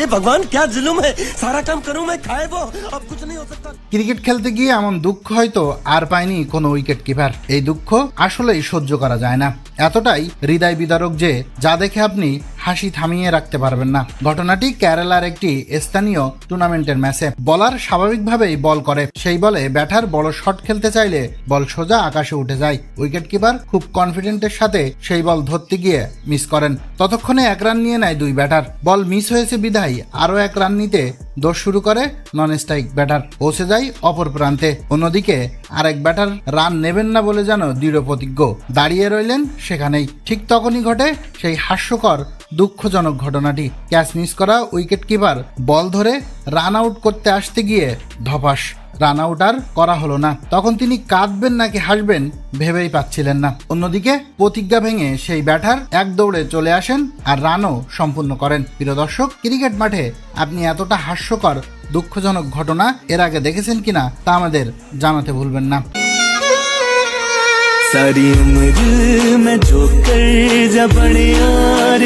भगवान क्या जुलुम है, सारा काम करूं मैं, खाए वो अब कुछ नहीं हो सकता। ক্রিকেট খেলতে গিয়ে এমন দুঃখ হয়তো আর পায়নি কোনো উইকেট কিপার। এই দুঃখ আসলেই সহ্য করা যায় না, এতটাই হৃদয় বিদারক যে যা দেখে আপনি হাসি থামিয়ে রাখতে পারবেন না। ঘটনাটি কেরালার একটি স্থানীয় টুর্নামেন্টের ম্যাচে। বলার স্বাভাবিকভাবেই বল করে, সেই বলে ব্যাটার বড় শট খেলতে চাইলে বল সোজা আকাশে উঠে যায়। উইকেট কিপার খুব কনফিডেন্টের সাথে সেই বল ধরতে গিয়ে মিস করেন। ততক্ষণে 1 রান নিয়ে নেয় 2 ব্যাটার। বল মিস হয়েছে বিধায় আরো 1 রান নিতে দৌড় শুরু করে নন স্ট্রাইক ব্যাটার, পৌঁছে যায় অপর প্রান্তে। অন্যদিকে আরেক ব্যাটার রান নেবেন না বলে যেন দৃঢ় প্রতিজ্ঞ, দাঁড়িয়ে রইলেন সেখানেই। ঠিক তখনই ঘটে সেই হাস্যকর দুঃখজনক ঘটনাটি। ক্যাচ মিস করা উইকেট কিপার বল ধরে রান আউট করতে আসতে গিয়ে ধপাস, রান আউট আর করা হলো না। তখন তিনি কাঁদবেন নাকি হাসবেন ভেবেই পাচ্ছিলেন না। অন্যদিকে প্রতিজ্ঞা ভেঙে সেই ব্যাটার এক দৌড়ে চলে আসেন আর রানও সম্পূর্ণ করেন। প্রিয় দর্শক, ক্রিকেট মাঠে আপনি এতটা হাস্যকর দুঃখজনক ঘটনা এর আগে দেখেছেন কিনা তা আমাদের জানাতে ভুলবেন না। सारी उम्र में जो कर जा बड़े यार